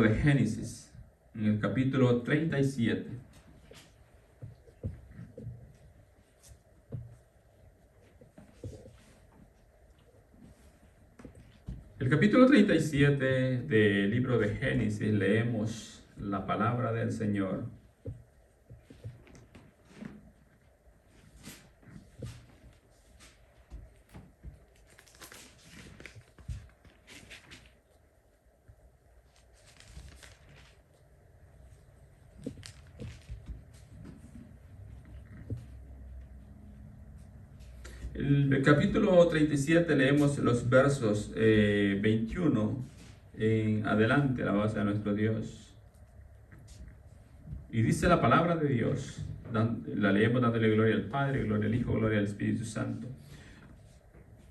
De Génesis, en el capítulo 37. El capítulo 37 del libro de Génesis, leemos la palabra del Señor. El capítulo 37 leemos los versos 21 en adelante, la base de nuestro Dios. Y dice la palabra de Dios, la leemos dándole gloria al Padre, gloria al Hijo, gloria al Espíritu Santo.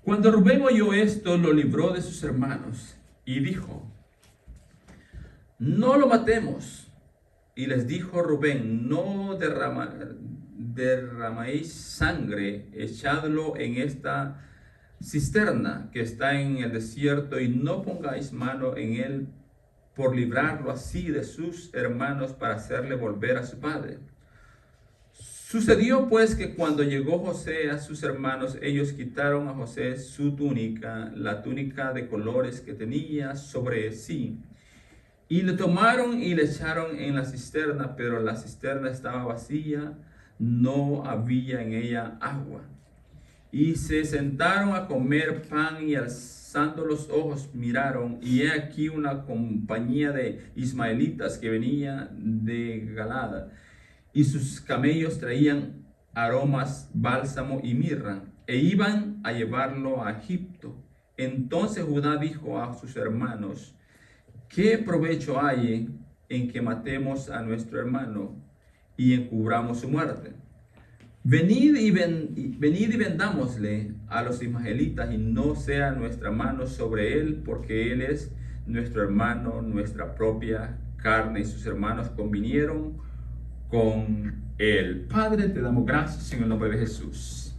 Cuando Rubén oyó esto, lo libró de sus hermanos y dijo: no lo matemos. Y les dijo Rubén: no derraméis sangre, echadlo en esta cisterna que está en el desierto, y no pongáis mano en él por librarlo así de sus hermanos, para hacerle volver a su padre. Sucedió pues que cuando llegó José a sus hermanos, ellos quitaron a José su túnica, la túnica de colores que tenía sobre sí, y le tomaron y le echaron en la cisterna, pero la cisterna estaba vacía, no había en ella agua. Y se sentaron a comer pan, y alzando los ojos miraron, y he aquí una compañía de ismaelitas que venía de Galada, y sus camellos traían aromas, bálsamo y mirra, e iban a llevarlo a Egipto. Entonces Judá dijo a sus hermanos: ¿qué provecho hay en que matemos a nuestro hermano y encubramos su muerte? Venid y vendámosle a los ismaelitas, y no sea nuestra mano sobre él, porque él es nuestro hermano, nuestra propia carne. Y sus hermanos convinieron con él. Padre, te damos gracias en el nombre de Jesús.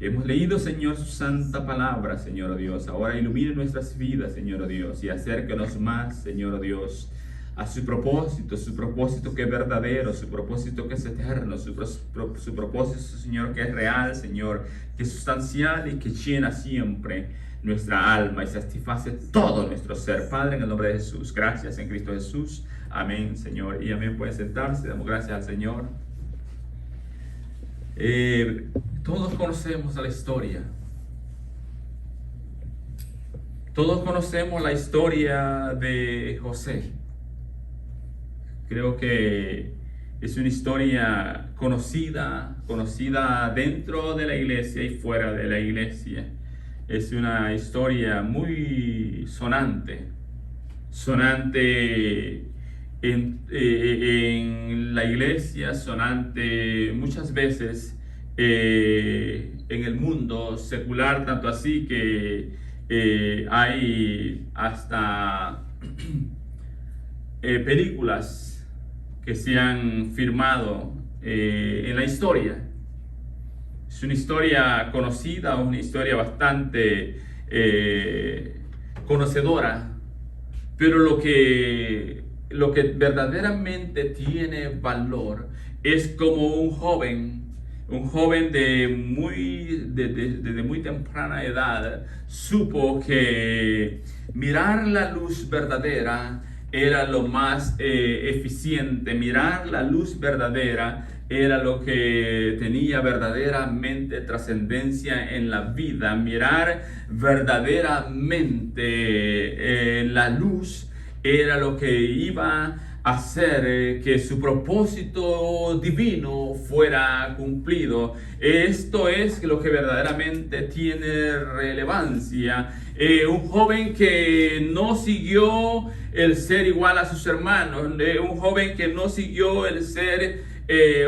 Hemos leído, Señor, su santa palabra, Señor Dios. Ahora ilumine nuestras vidas, Señor Dios, y acércanos más, Señor Dios, a su propósito que es verdadero, su propósito que es eterno, su propósito, Señor, que es real, Señor, que es sustancial y que llena siempre nuestra alma y satisface todo nuestro ser. Padre, en el nombre de Jesús, gracias en Cristo Jesús. Amén, Señor. Y amén. Pueden sentarse, damos gracias al Señor. Todos conocemos la historia. Todos conocemos la historia de José. Creo que es una historia conocida dentro de la iglesia y fuera de la iglesia. Es una historia muy sonante en la iglesia, sonante muchas veces en el mundo secular, tanto así que hay hasta películas que se han firmado en la historia. Es una historia conocida, una historia bastante conocedora, pero lo que verdaderamente tiene valor es como un joven desde muy temprana edad supo que mirar la luz verdadera era lo más eficiente. Mirar la luz verdadera era lo que tenía verdaderamente trascendencia en la vida. Mirar verdaderamente la luz era lo que iba a hacer que su propósito divino fuera cumplido. Esto es lo que verdaderamente tiene relevancia. Un joven que no siguió el ser igual a sus hermanos, un joven que no siguió el ser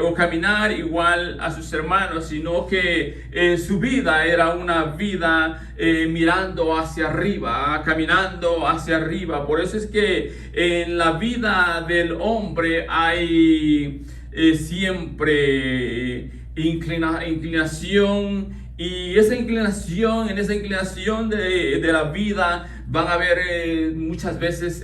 o caminar igual a sus hermanos, sino que su vida era una vida mirando hacia arriba, caminando hacia arriba. Por eso es que en la vida del hombre hay siempre inclinación, y en esa inclinación de la vida van a haber muchas veces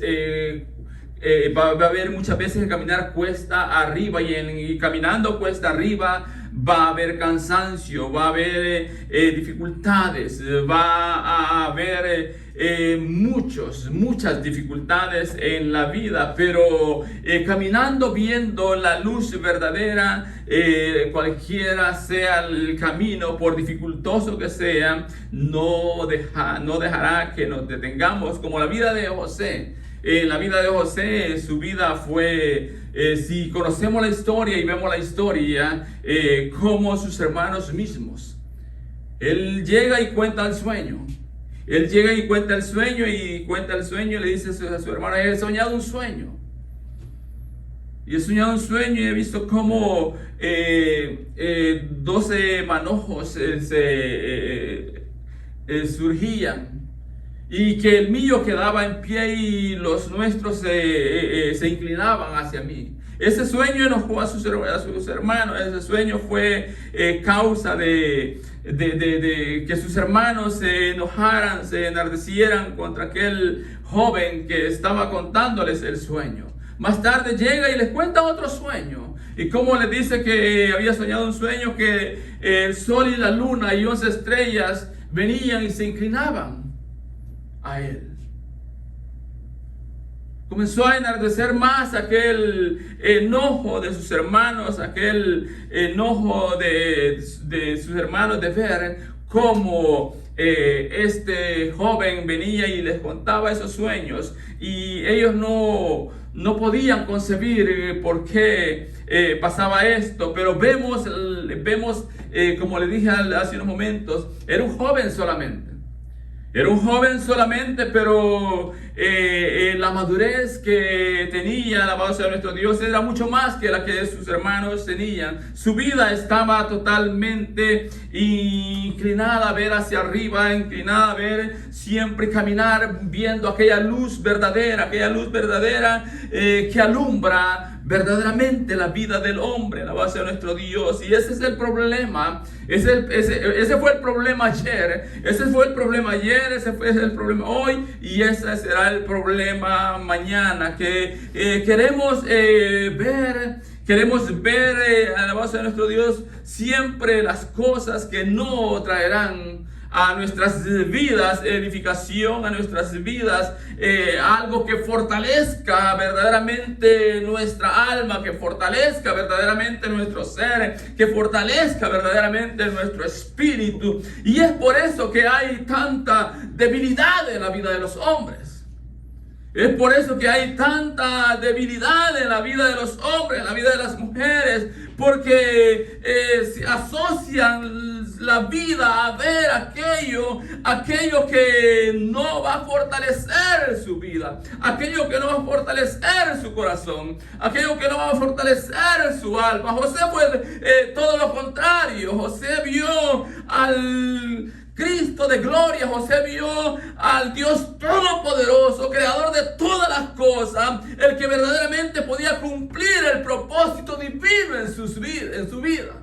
va a haber muchas veces que caminar cuesta arriba y caminando cuesta arriba va a haber cansancio, va a haber dificultades, va a haber muchas dificultades en la vida, pero caminando viendo la luz verdadera, cualquiera sea el camino, por dificultoso que sea, no dejará que nos detengamos, como la vida de José. En la vida de José, su vida fue, si conocemos la historia y vemos la historia, como sus hermanos mismos. Él llega y cuenta el sueño. Él llega y cuenta el sueño y le dice a su hermano: he soñado un sueño. Y he soñado un sueño y he visto cómo 12 manojos surgían. Y que el mío quedaba en pie y los nuestros se inclinaban hacia mí. Ese sueño enojó a sus hermanos. Ese sueño fue causa de que sus hermanos se enojaran, se enardecieran contra aquel joven que estaba contándoles el sueño. Más tarde llega y les cuenta otro sueño. Y como les dice que había soñado un sueño que el sol y la luna y 11 estrellas venían y se inclinaban a él. Comenzó a enardecer más aquel enojo de sus hermanos, aquel enojo de sus hermanos, de ver cómo este joven venía y les contaba esos sueños, y ellos no podían concebir por qué pasaba esto. Pero vemos como le dije hace unos momentos, era un joven solamente. Era un joven solamente, pero la madurez que tenía, alabado sea nuestro Dios, era mucho más que la que sus hermanos tenían. Su vida estaba totalmente inclinada a ver hacia arriba, inclinada a ver siempre caminar, viendo aquella luz verdadera que alumbra verdaderamente la vida del hombre, alabado sea nuestro Dios. Y ese es el problema. Ese fue el problema ayer. Ese fue el problema ayer. Ese fue el problema hoy. Y ese será el problema mañana. Que queremos ver, alabado sea nuestro Dios, siempre las cosas que no traerán a nuestras vidas edificación, a nuestras vidas algo que fortalezca verdaderamente nuestra alma, que fortalezca verdaderamente nuestro ser, que fortalezca verdaderamente nuestro espíritu. Y es por eso que hay tanta debilidad en la vida de los hombres. Es por eso que hay tanta debilidad en la vida de los hombres, en la vida de las mujeres, porque se asocian la vida a ver aquello que no va a fortalecer su vida, aquello que no va a fortalecer su corazón, aquello que no va a fortalecer su alma. José fue todo lo contrario. José vio al Cristo de gloria. José vio al Dios todopoderoso, creador de todas las cosas, el que verdaderamente podía cumplir el propósito divino en su vida.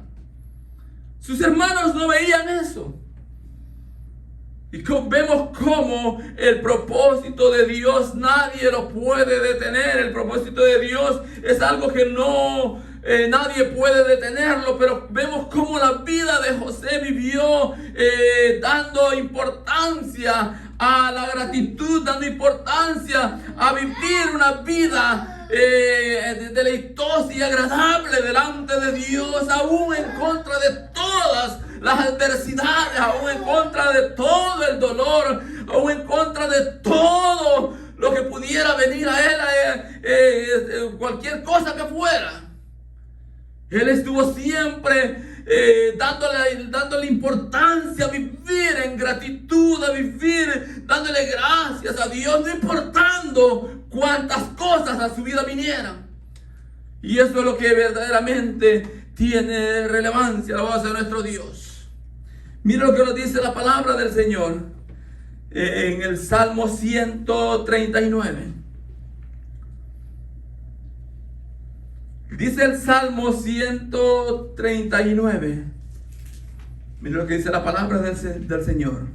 Sus hermanos no veían eso. Y vemos cómo el propósito de Dios nadie lo puede detener. El propósito de Dios es algo que nadie puede detenerlo. Pero vemos cómo la vida de José vivió dando importancia a la gratitud, dando importancia a vivir una vida deleitosa y agradable delante de Dios, aún en contra de todas las adversidades, aún en contra de todo el dolor, aún en contra de todo lo que pudiera venir a él, cualquier cosa que fuera. Él estuvo siempre dándole importancia a vivir en gratitud, a vivir dándole gracias a Dios, no importando cuántas cosas a su vida vinieran. Y eso es lo que verdaderamente tiene relevancia, alabado sea nuestro Dios. Mira lo que nos dice la palabra del Señor en el Salmo 139. Dice el Salmo 139. Mira lo que dice la palabra del Señor.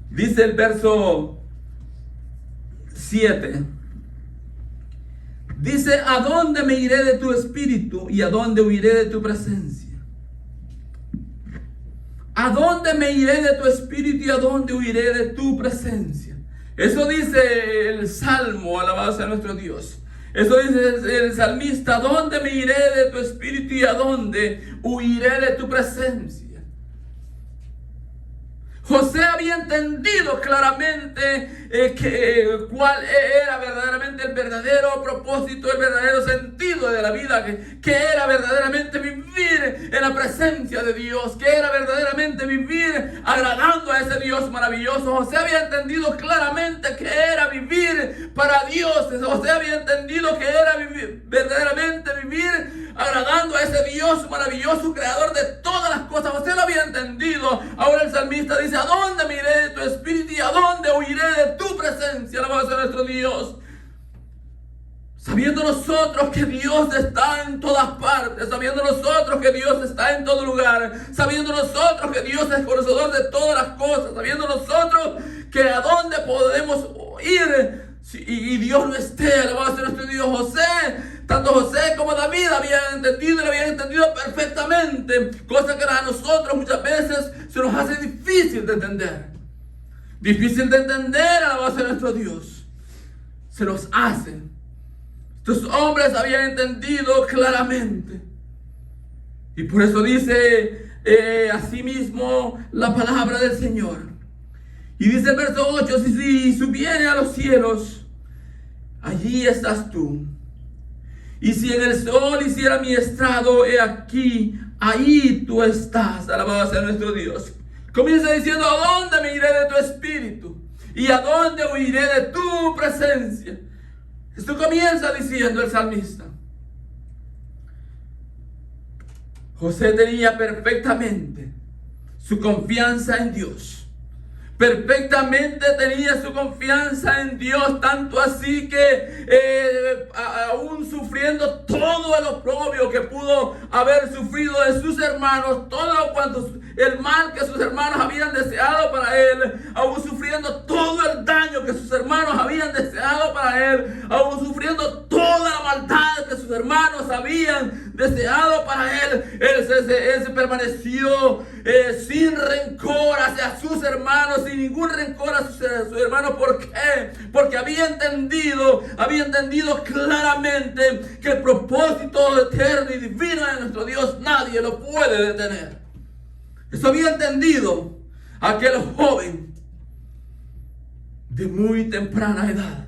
Dice el verso 7. Dice: ¿a dónde me iré de tu espíritu y a dónde huiré de tu presencia? ¿A dónde me iré de tu espíritu y a dónde huiré de tu presencia? Eso dice el Salmo, alabado sea nuestro Dios. Eso dice el salmista: ¿a dónde me iré de tu espíritu y a dónde huiré de tu presencia? José había entendido claramente cuál era verdaderamente el verdadero propósito, el verdadero sentido de la vida, que era verdaderamente vivir en la presencia de Dios, que era verdaderamente vivir agradando a ese Dios maravilloso. José había entendido claramente que era vivir para Dios. José había entendido que era verdaderamente vivir agradando a ese Dios maravilloso, creador de todas las cosas. José lo había entendido. Ahora el salmista dice: ¿a dónde me iré de tu espíritu y a dónde huiré de tu presencia? Alabado sea nuestro Dios. Sabiendo nosotros que Dios está en todas partes, sabiendo nosotros que Dios está en todo lugar, sabiendo nosotros que Dios es conocedor de todas las cosas, sabiendo nosotros que a dónde podemos ir y Dios no esté. Alabado sea nuestro Dios. Tanto José como David habían entendido y lo habían entendido perfectamente, cosa que a nosotros muchas veces se nos hace difícil de entender. Difícil de entender, alabado sea nuestro Dios. Se nos hace. Estos hombres habían entendido claramente. Y por eso dice asimismo la palabra del Señor. Y dice el verso 8: si subiere a los cielos, allí estás tú. Y si en el sol hiciera mi estrado, he aquí, ahí tú estás. Alabado sea nuestro Dios. Comienza diciendo: ¿a dónde me iré de tu espíritu? ¿Y a dónde huiré de tu presencia? Esto comienza diciendo el salmista. José tenía perfectamente su confianza en Dios. Perfectamente tenía su confianza en Dios, tanto así que aún sufriendo todo el oprobio que pudo haber sufrido de sus hermanos, todo cuanto el mal que sus hermanos habían deseado para él, aún sufriendo todo el daño que sus hermanos habían deseado para él, aún sufriendo toda la maldad que sus hermanos habían deseado para él, él se permaneció sin rencor hacia sus hermanos, sin ningún rencor a sus hermanos. ¿Por qué? Porque había entendido claramente que el propósito eterno y divino de nuestro Dios nadie lo puede detener. Eso había entendido aquel joven de muy temprana edad.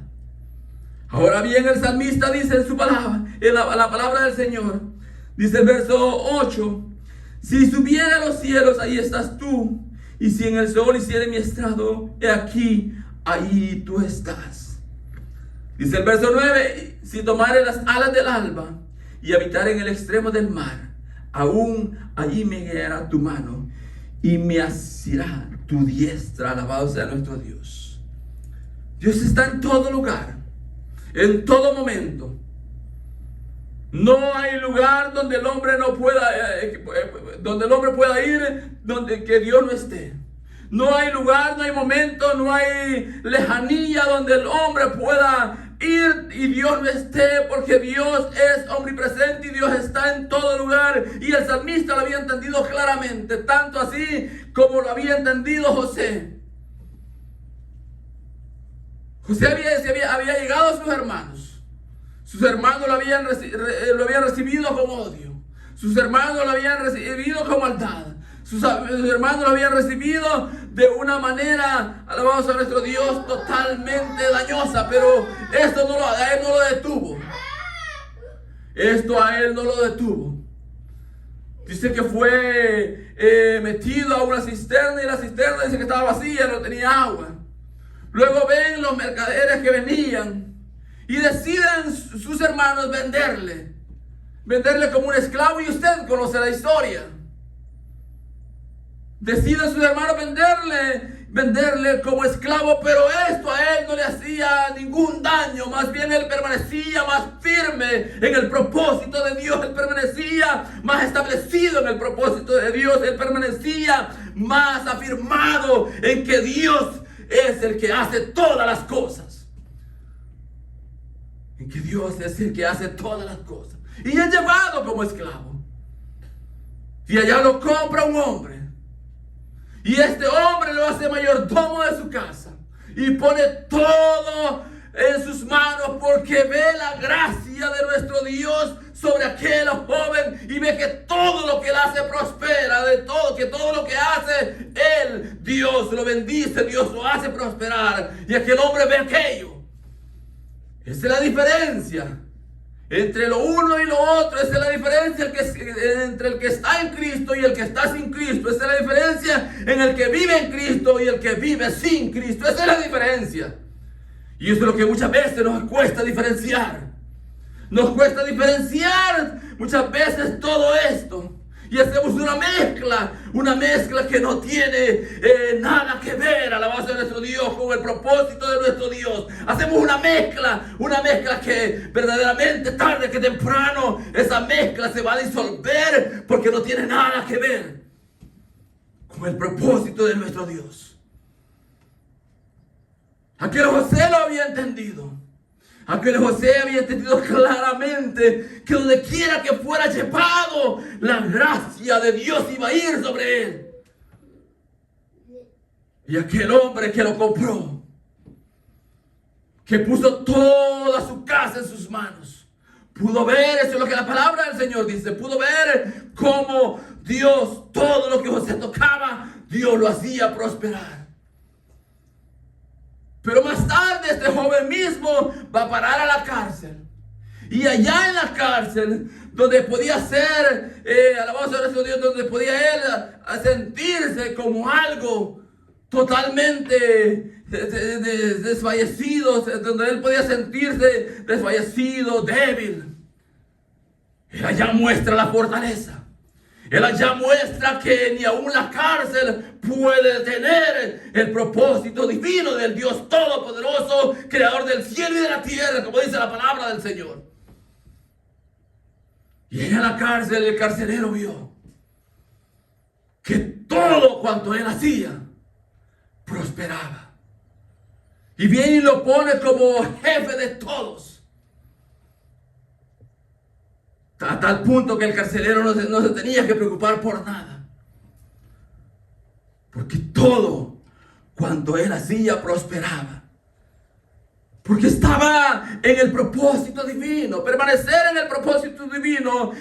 Ahora bien, el salmista dice en su palabra, en la palabra del Señor, dice el verso 8: si subiera a los cielos, ahí estás tú. Y si en el sol hiciere mi estrado, he aquí, ahí tú estás. Dice el verso 9: si tomare las alas del alba y habitar en el extremo del mar, aún allí me guiará tu mano y me asirá tu diestra. Alabado sea nuestro Dios. Dios está en todo lugar, en todo momento. No hay lugar donde el hombre no pueda, donde el hombre pueda ir, donde que Dios no esté. No hay lugar, no hay momento, no hay lejanía donde el hombre pueda ir y Dios no esté, porque Dios es omnipresente y Dios está en todo lugar. Y el salmista lo había entendido claramente, tanto así como lo había entendido José. José había llegado a sus hermanos. Sus hermanos lo habían recibido con odio. Sus hermanos lo habían recibido con maldad. Sus hermanos lo habían recibido de una manera, alabado sea nuestro Dios, totalmente dañosa. Pero esto a él no lo detuvo. Esto a él no lo detuvo. Dice que fue metido a una cisterna y la cisterna dice que estaba vacía, no tenía agua. Luego ven los mercaderes que venían. Y deciden sus hermanos venderle como un esclavo, y usted conoce la historia. Deciden sus hermanos venderle como esclavo, pero esto a él no le hacía ningún daño. Más bien él permanecía más firme en el propósito de Dios. Él permanecía más establecido en el propósito de Dios. Él permanecía más afirmado en que Dios es el que hace todas las cosas. En que Dios es el que hace todas las cosas. Y es llevado como esclavo. Y allá lo compra un hombre. Y este hombre lo hace mayordomo de su casa. Y pone todo en sus manos porque ve la gracia de nuestro Dios sobre aquel joven y ve que todo lo que él hace prospera, que todo lo que hace él, Dios lo bendice, Dios lo hace prosperar. Y aquel hombre ve aquello. Esa es la diferencia entre lo uno y lo otro. Esa es la diferencia entre el que está en Cristo y el que está sin Cristo. Esa es la diferencia en el que vive en Cristo y el que vive sin Cristo. Esa es la diferencia. Y eso es lo que muchas veces nos cuesta diferenciar. Nos cuesta diferenciar muchas veces todo esto. Y hacemos una mezcla que no tiene nada que ver, alabanza de nuestro Dios, con el propósito de nuestro Dios. Hacemos una mezcla que verdaderamente tarde que temprano esa mezcla se va a disolver porque no tiene nada que ver con el propósito de nuestro Dios. Aquel José lo había entendido. Aquel José había entendido claramente que donde quiera que fuera llevado, la gracia de Dios iba a ir sobre él. Y aquel hombre que lo compró, que puso toda su casa en sus manos, pudo ver, eso es lo que la palabra del Señor dice, pudo ver cómo Dios, todo lo que José tocaba, Dios lo hacía prosperar. Pero más tarde este joven mismo va a parar a la cárcel. Y allá en la cárcel, donde podía ser, alabanza a nuestro Dios, donde podía él sentirse como algo totalmente desfallecido, donde él podía sentirse desfallecido, débil. Él allá muestra la fortaleza. Él allá muestra que ni aún la cárcel puede detener el propósito divino del Dios Todopoderoso, creador del cielo y de la tierra, como dice la palabra del Señor. Y en la cárcel el carcelero vio que todo cuanto él hacía prosperaba. Y viene y lo pone como jefe de todos. A tal punto que el carcelero no se tenía que preocupar por nada. Porque todo cuanto él hacía prosperaba. Porque estaba en el propósito divino. Permanecer en el propósito divino.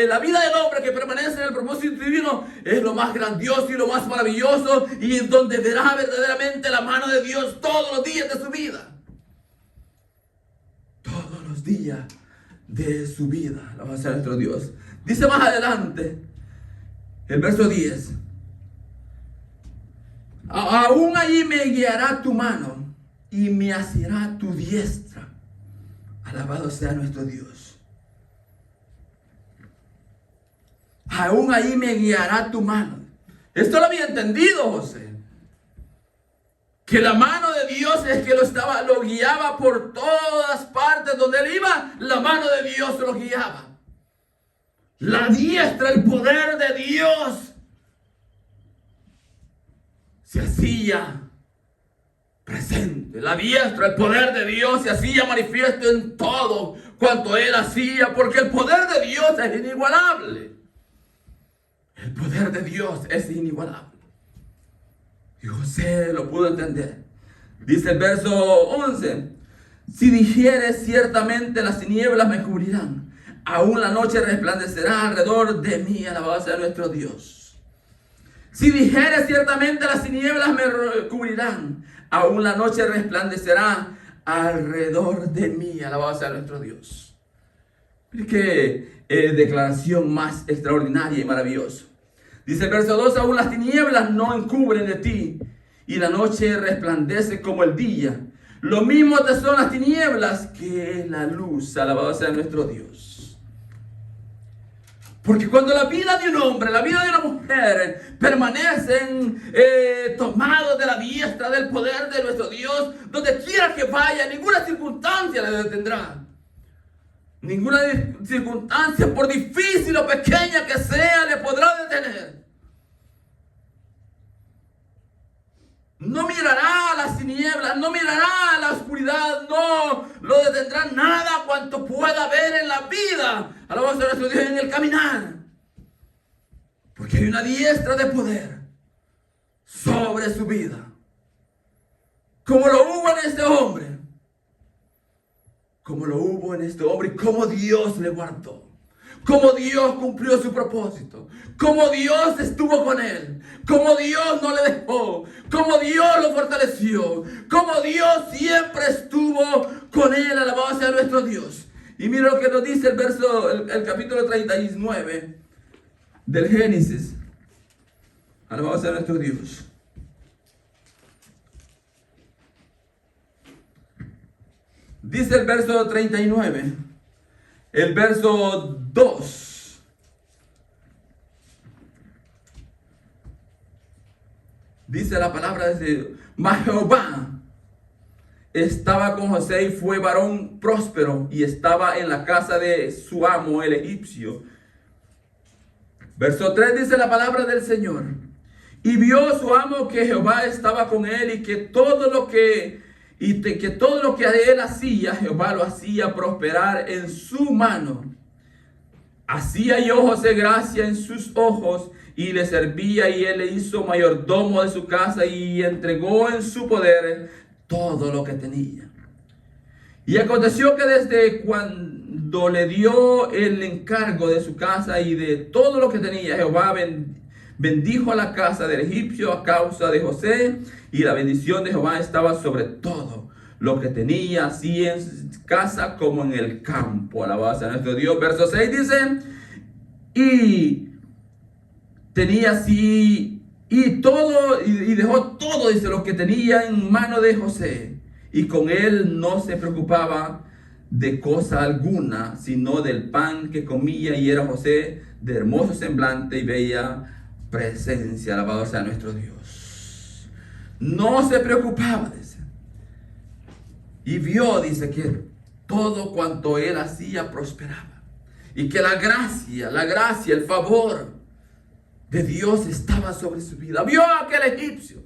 La vida del hombre que permanece en el propósito divino es lo más grandioso y lo más maravilloso. Y en donde verá verdaderamente la mano de Dios todos los días de su vida. Todos los días de su vida. Alabanza a nuestro Dios. Dice más adelante, el verso 10. Aún allí me guiará tu mano y me asirá tu diestra. Alabado sea nuestro Dios. Aún allí me guiará tu mano. Esto lo había entendido José. Que la mano de Dios es que lo guiaba por todas partes donde él iba. La mano de Dios lo guiaba. La diestra, el poder de Dios se hacía presente. La diestra, el poder de Dios se hacía manifiesto en todo cuanto él hacía, porque el poder de Dios es inigualable. El poder de Dios es inigualable. Y José lo pudo entender. Dice el verso 11. Si dijeres ciertamente las tinieblas me cubrirán, aún la noche resplandecerá alrededor de mí. Alabanza de nuestro Dios. Si dijeres ciertamente las tinieblas me cubrirán, aún la noche resplandecerá alrededor de mí. Alabanza de nuestro Dios. Qué declaración más extraordinaria y maravillosa. Dice el verso 2, aún las tinieblas no encubren de ti, y la noche resplandece como el día. Lo mismo te son las tinieblas que la luz. Alabado sea nuestro Dios. Porque cuando la vida de un hombre, la vida de una mujer permanecen tomados de la diestra del poder de nuestro Dios, donde quiera que vaya, ninguna circunstancia le detendrá. Ninguna circunstancia, por difícil o pequeña que sea, le podrá detener. No mirará a las tinieblas, no mirará a la oscuridad, no lo detendrá nada cuanto pueda ver en la vida. Alabamos a nuestro Dios en el caminar. Porque hay una diestra de poder sobre su vida. Como lo hubo en este hombre. Como lo hubo en este hombre y como Dios le guardó. Como Dios cumplió su propósito. Como Dios estuvo con él. Como Dios no le dejó. Como Dios lo fortaleció. Como Dios siempre estuvo con él. Alabado sea nuestro Dios. Y mira lo que nos dice el capítulo 39 del Génesis. Alabado sea nuestro Dios. Dice el verso 39. El verso 2. Dice la palabra de mas Jehová estaba con José y fue varón próspero y estaba en la casa de su amo el egipcio. Verso 3 dice la palabra del Señor. Y vio su amo que Jehová estaba con él y que todo lo que él hacía, Jehová lo hacía prosperar en su mano. Hacía yo José gracia en sus ojos y le servía, y él le hizo mayordomo de su casa y entregó en su poder todo lo que tenía. Y aconteció que desde cuando le dio el encargo de su casa y de todo lo que tenía, Jehová bendijo a la casa del egipcio a causa de José, y la bendición de Jehová estaba sobre todo lo que tenía, así en casa como en el campo. Alabado sea nuestro Dios. Verso 6 dice, y tenía así, y dejó todo, dice, lo que tenía en mano de José, y con él no se preocupaba de cosa alguna, sino del pan que comía, y era José de hermoso semblante y bella presencia. Alabado sea nuestro Dios. No se preocupaba, dice. Y vio, dice, que todo cuanto él hacía prosperaba. Y que la gracia, el favor de Dios estaba sobre su vida. Vio a aquel egipcio.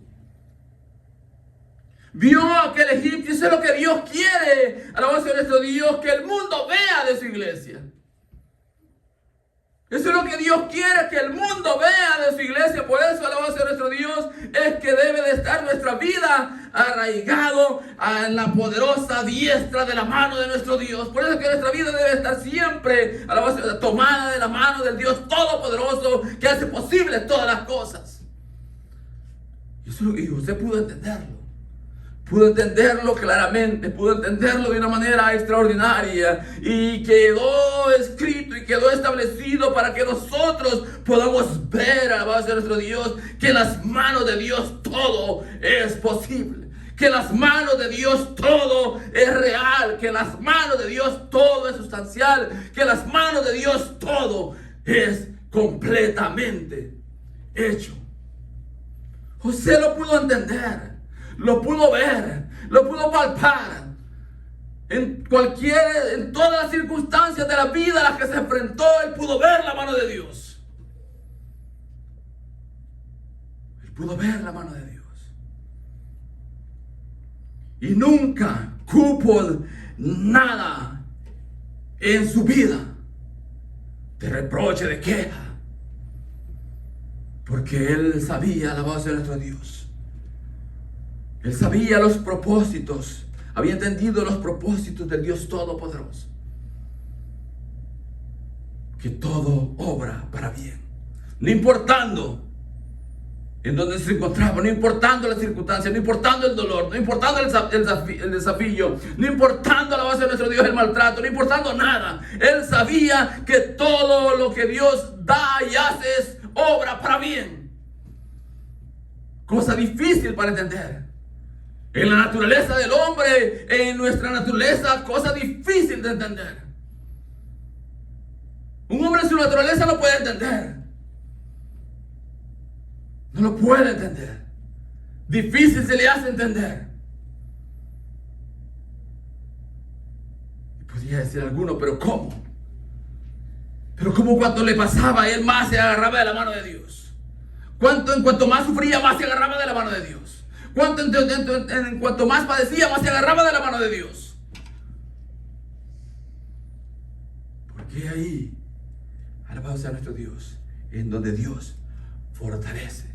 Eso es lo que Dios quiere. Alabado sea nuestro Dios, que el mundo vea de su iglesia. Eso es lo que Dios quiere, que el mundo vea de su iglesia. Por eso, alabado sea nuestro Dios, es que debe de estar nuestra vida arraigado en la poderosa diestra de la mano de nuestro Dios. Por eso que nuestra vida debe estar siempre, alabado sea, tomada de la mano del Dios Todopoderoso, que hace posible todas las cosas. Y usted pudo entenderlo. Pudo entenderlo claramente, pudo entenderlo de una manera extraordinaria, y quedó escrito y quedó establecido para que nosotros podamos ver, alabado sea nuestro Dios, que en las manos de Dios todo es posible, que en las manos de Dios todo es real, que en las manos de Dios todo es sustancial, que en las manos de Dios todo es completamente hecho. José lo pudo entender, lo pudo ver, lo pudo palpar. En todas las circunstancias de la vida a las que se enfrentó, él pudo ver la mano de Dios. Él pudo ver la mano de Dios. Y nunca cupo nada en su vida de reproche, de queja. Porque él sabía, alabado sea nuestro Dios. Él sabía los propósitos, había entendido los propósitos del Dios Todopoderoso. Que todo obra para bien. No importando en dónde se encontraba, no importando las circunstancias, no importando el dolor, no importando el desafío, no importando la base de nuestro Dios, el maltrato, no importando nada. Él sabía que todo lo que Dios da y hace es obra para bien. Cosa difícil para entender. En la naturaleza del hombre, en nuestra naturaleza, cosa difícil de entender. Un hombre en su naturaleza no puede entender. No lo puede entender. Difícil se le hace entender. Y podría decir alguno, pero ¿cómo? Pero ¿cómo cuando le pasaba, él más se agarraba de la mano de Dios? En cuanto más sufría, más se agarraba de la mano de Dios. En cuanto más padecía, más se agarraba de la mano de Dios. Porque ahí, alabado sea nuestro Dios, en donde Dios fortalece.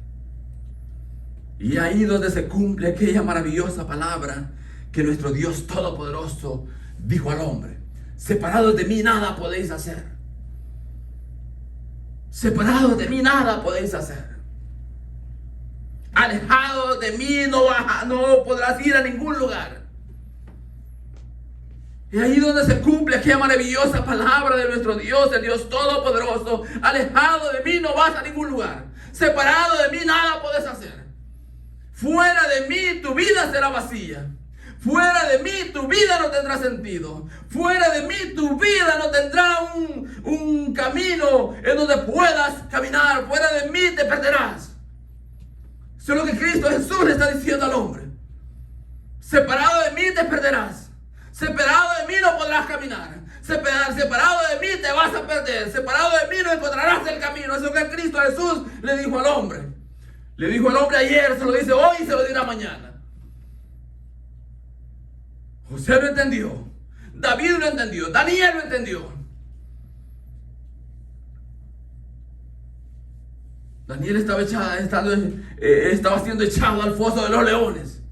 Y ahí donde se cumple aquella maravillosa palabra que nuestro Dios Todopoderoso dijo al hombre: separados de mí nada podéis hacer. Separados de mí nada podéis hacer. Alejados de mí no podrás ir a ningún lugar. Y ahí donde se cumple aquella maravillosa palabra de nuestro Dios, el Dios Todopoderoso: alejado de mí no vas a ningún lugar. Separado de mí nada podés hacer. Fuera de mí tu vida será vacía. Fuera de mí tu vida no tendrá sentido. Fuera de mí tu vida no tendrá un camino en donde puedas caminar. Fuera de mí te perderás. Eso es lo que Cristo Jesús le está diciendo al hombre. Separado de mí te perderás. Separado de mí no podrás caminar. Separado de mí te vas a perder. Separado de mí no encontrarás el camino. Eso es lo que Cristo Jesús le dijo al hombre. Le dijo al hombre ayer, se lo dice hoy y se lo dirá mañana. José lo entendió. David lo entendió. Daniel lo entendió. Daniel estaba siendo echado al foso de los leones.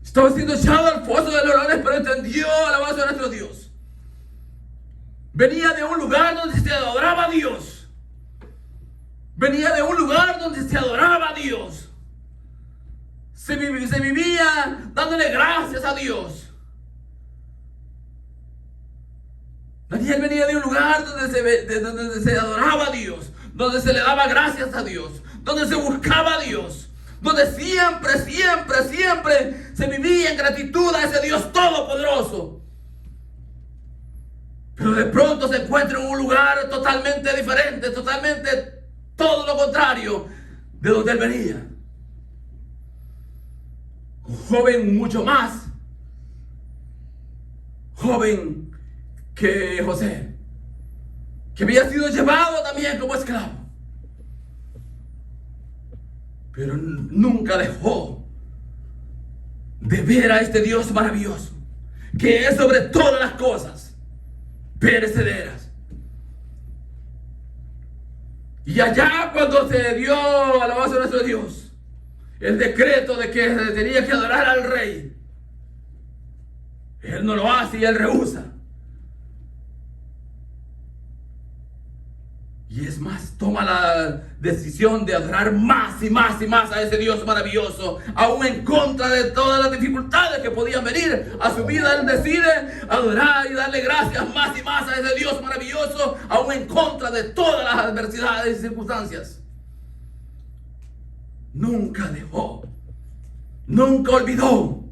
Estaba siendo echado al foso de los leones, pero entendió, alabanza a nuestro Dios. Venía de un lugar donde se adoraba a Dios. Venía de un lugar donde se adoraba a Dios. Se vivía dándole gracias a Dios. Daniel venía de un lugar donde se adoraba a Dios, donde se le daba gracias a Dios, donde se buscaba a Dios, donde siempre se vivía en gratitud a ese Dios todopoderoso. Pero de pronto se encuentra en un lugar totalmente diferente, totalmente todo lo contrario de donde él venía. Un joven mucho más joven que José, que había sido llevado también como esclavo, pero nunca dejó de ver a este Dios maravilloso, que es sobre todas las cosas perecederas. Y allá cuando se dio, alabanza a nuestro Dios, el decreto de que se tenía que adorar al rey, él no lo hace y él rehúsa. Y es más, toma la decisión de adorar más y más y más a ese Dios maravilloso, aún en contra de todas las dificultades que podían venir a su vida. Él decide adorar y darle gracias más y más a ese Dios maravilloso, aún en contra de todas las adversidades y circunstancias. Nunca dejó, nunca olvidó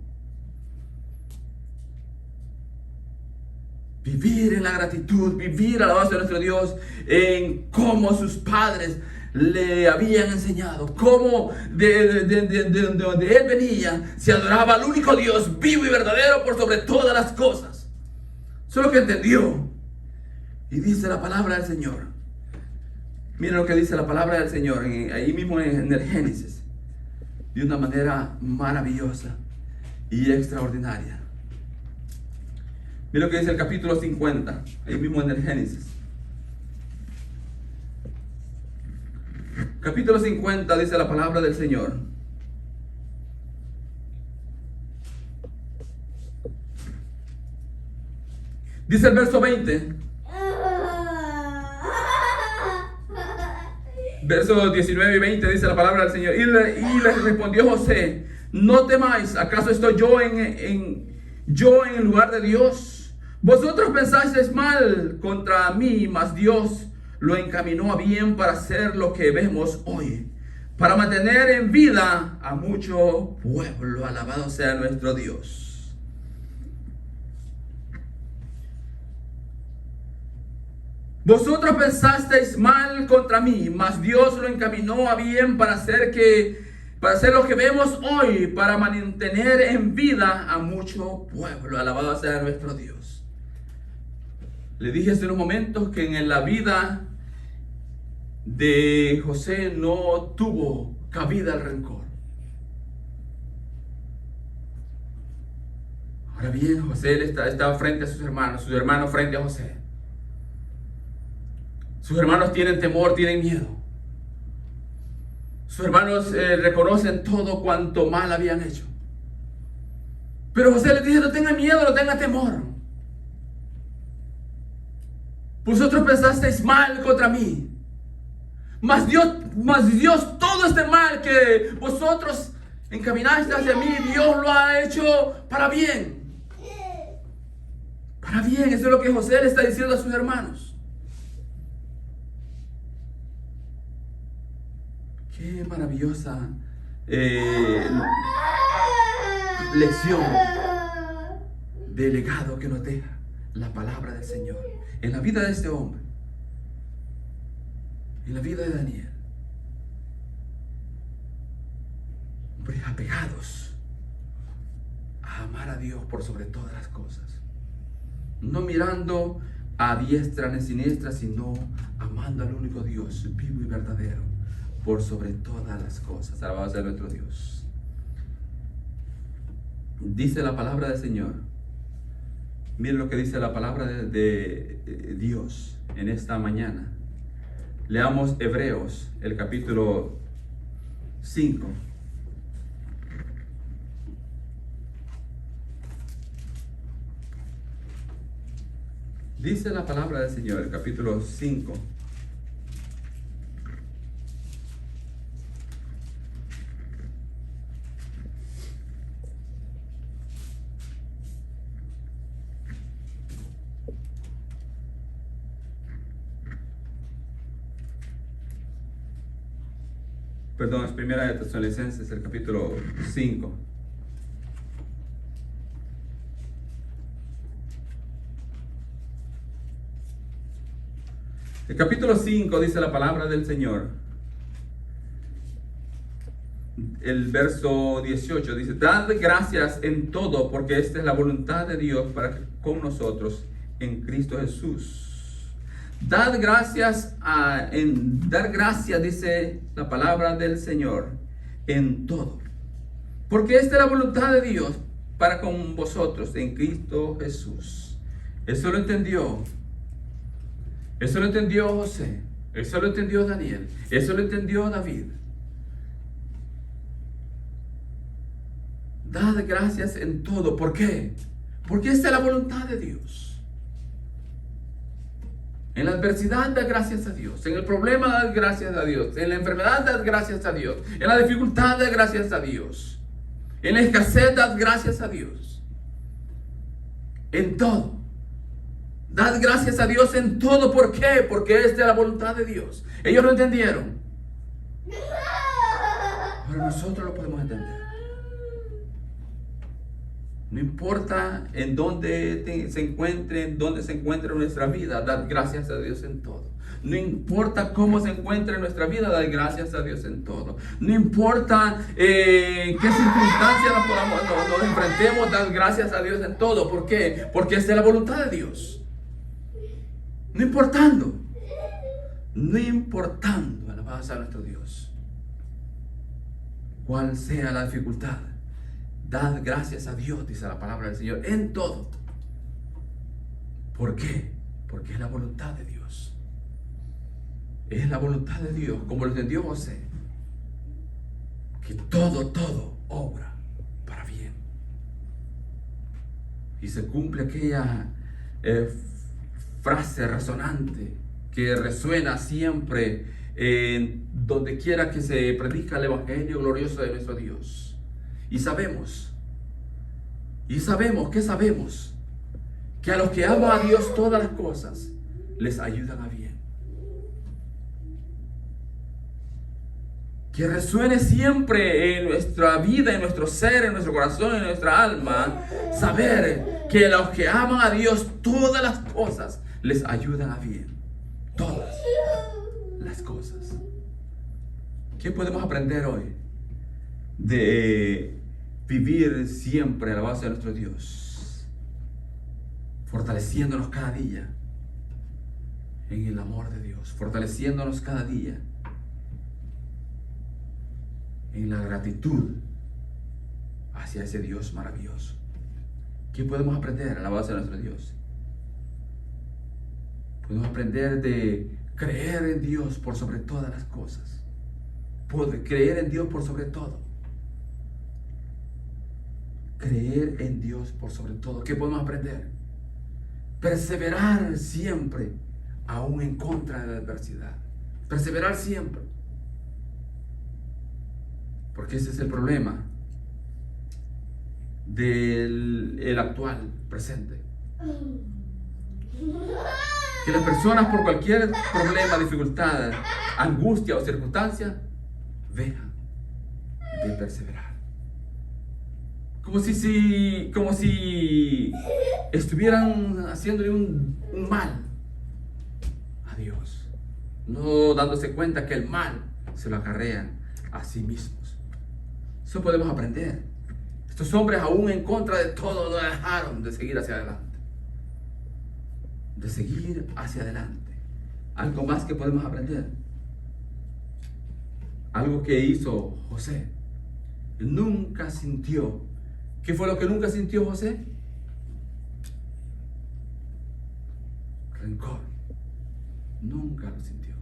vivir en la gratitud, vivir a la base de nuestro Dios, en cómo sus padres le habían enseñado, cómo de donde él venía se adoraba al único Dios vivo y verdadero por sobre todas las cosas. Eso es lo que entendió. Y dice la palabra del Señor. Miren lo que dice la palabra del Señor ahí mismo en el Génesis, de una manera maravillosa y extraordinaria. Mira lo que dice el capítulo 50, ahí mismo en el Génesis. Capítulo 50 dice la palabra del Señor. Dice el verso 20. Versos 19 y 20 dice la palabra del Señor. Y le respondió José: no temáis, ¿acaso estoy yo en el lugar de Dios? Vosotros pensasteis mal contra mí, mas Dios lo encaminó a bien para hacer lo que vemos hoy, para mantener en vida a mucho pueblo. Alabado sea nuestro Dios. Vosotros pensasteis mal contra mí, mas Dios lo encaminó a bien para hacer lo que vemos hoy, para mantener en vida a mucho pueblo. Alabado sea nuestro Dios. Le dije hace unos momentos que en la vida de José no tuvo cabida el rencor. Ahora bien, José estaba frente a sus hermanos frente a José. Sus hermanos tienen temor, tienen miedo. Sus hermanos reconocen todo cuanto mal habían hecho. Pero José les dice: no tengan miedo, no tengan temor. Vosotros pensasteis mal contra mí. Mas Dios, todo este mal que vosotros encaminaste hacia mí, Dios lo ha hecho para bien. Para bien, eso es lo que José le está diciendo a sus hermanos. Qué maravillosa lección de legado que nos deja la palabra del Señor en la vida de este hombre, en la vida de Daniel. Hombres apegados a amar a Dios por sobre todas las cosas, no mirando a diestra ni siniestra, sino amando al único Dios vivo y verdadero por sobre todas las cosas. Alabado sea nuestro Dios. Dice la palabra del Señor. Miren lo que dice la palabra de Dios en esta mañana. Leamos Hebreos, el capítulo 5. Dice la palabra del Señor, el capítulo 5. Perdón, es Primera de Tesalonicenses, el capítulo 5. El capítulo 5 dice la palabra del Señor. El verso 18 dice: dad gracias en todo, porque esta es la voluntad de Dios para con nosotros en Cristo Jesús. Dar gracias, dice la palabra del Señor, en todo. Porque esta es la voluntad de Dios para con vosotros en Cristo Jesús. Eso lo entendió. Eso lo entendió José. Eso lo entendió Daniel. Eso lo entendió David. Dad gracias en todo. ¿Por qué? Porque esta es la voluntad de Dios. En la adversidad, da gracias a Dios. En el problema, da gracias a Dios. En la enfermedad, da gracias a Dios. En la dificultad, da gracias a Dios. En la escasez, da gracias a Dios. En todo. Dad gracias a Dios en todo. ¿Por qué? Porque esta es la voluntad de Dios. Ellos lo entendieron. Ahora nosotros lo podemos entender. No importa en dónde se encuentre nuestra vida, dad gracias a Dios en todo. No importa cómo se encuentre nuestra vida, dad gracias a Dios en todo. No importa en qué circunstancias nos enfrentemos, dad gracias a Dios en todo. ¿Por qué? Porque esta es la voluntad de Dios. No importando, alabado sea nuestro Dios, cuál sea la dificultad. Dad gracias a Dios, dice la palabra del Señor, en todo. ¿Por qué? Porque es la voluntad de Dios. Es la voluntad de Dios, como lo entendió José, que todo obra para bien. Y se cumple aquella frase resonante que resuena siempre donde quiera que se predica el evangelio glorioso de nuestro Dios. Y sabemos, ¿qué sabemos? Que a los que aman a Dios todas las cosas les ayudan a bien. Que resuene siempre en nuestra vida, en nuestro ser, en nuestro corazón, en nuestra alma, saber que a los que aman a Dios todas las cosas les ayudan a bien. Todas las cosas. ¿Qué podemos aprender hoy? De vivir siempre a la base de nuestro Dios, fortaleciéndonos cada día en el amor de Dios, fortaleciéndonos cada día en la gratitud hacia ese Dios maravilloso ¿Qué podemos aprender a la base de nuestro Dios? Podemos aprender de creer en Dios por sobre todas las cosas. Creer en Dios por sobre todo. Creer en Dios por sobre todo. ¿Qué podemos aprender? Perseverar siempre, aún en contra de la adversidad. Perseverar siempre. Porque ese es el problema del actual presente. Que las personas, por cualquier problema, dificultad, angustia o circunstancia, dejan de perseverar. Como si estuvieran haciéndole un mal a Dios, no dándose cuenta que el mal se lo acarrean a sí mismos. Eso podemos aprender. Estos hombres, aún en contra de todo, no dejaron de seguir hacia adelante. De seguir hacia adelante. Algo más que podemos aprender. Algo que hizo José. Nunca sintió. ¿Qué fue lo que nunca sintió José? Rencor. Nunca lo sintió.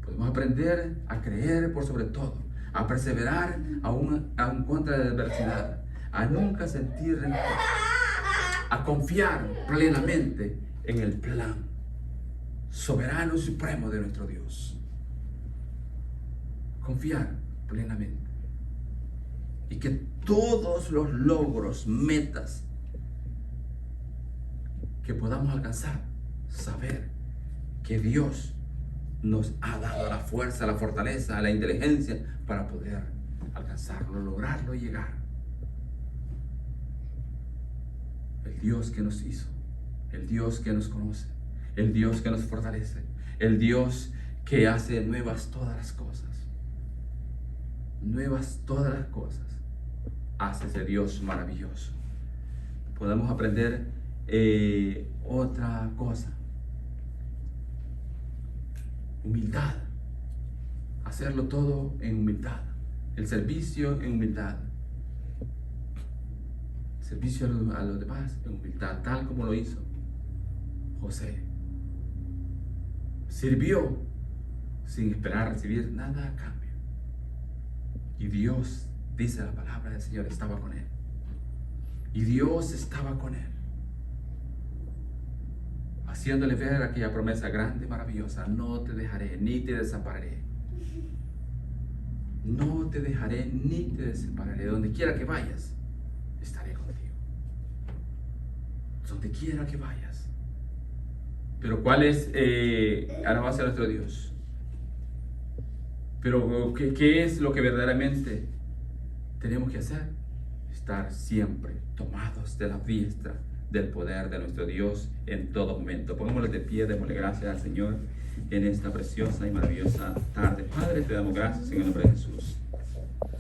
Podemos aprender a creer por sobre todo, a perseverar aún contra la adversidad, a nunca sentir rencor, a confiar plenamente en el plan soberano y supremo de nuestro Dios. Confiar plenamente. Y que todos los logros, metas que podamos alcanzar, saber que Dios nos ha dado la fuerza, la fortaleza, la inteligencia para poder alcanzarlo, lograrlo y llegar. El Dios que nos hizo, el Dios que nos conoce, el Dios que nos fortalece, el Dios que hace nuevas todas las cosas. Nuevas todas las cosas. Hace ese Dios maravilloso. Podemos aprender otra cosa. Humildad. Hacerlo todo en humildad. El servicio en humildad. El servicio a los demás en humildad, tal como lo hizo José. Sirvió sin esperar recibir nada a cambio. Y Dios, dice la palabra del Señor, estaba con él. Y Dios estaba con él, haciéndole ver aquella promesa grande, maravillosa: no te dejaré ni te desampararé. No te dejaré ni te desampararé. Donde quiera que vayas, estaré contigo. Donde quiera que vayas. Pero ¿cuál es alabanza a nuestro Dios? Pero ¿qué es lo que verdaderamente tenemos que hacer? Estar siempre tomados de la diestra del poder de nuestro Dios en todo momento. Pongámosle de pie, démosle gracias al Señor en esta preciosa y maravillosa tarde. Padre, te damos gracias en el nombre de Jesús.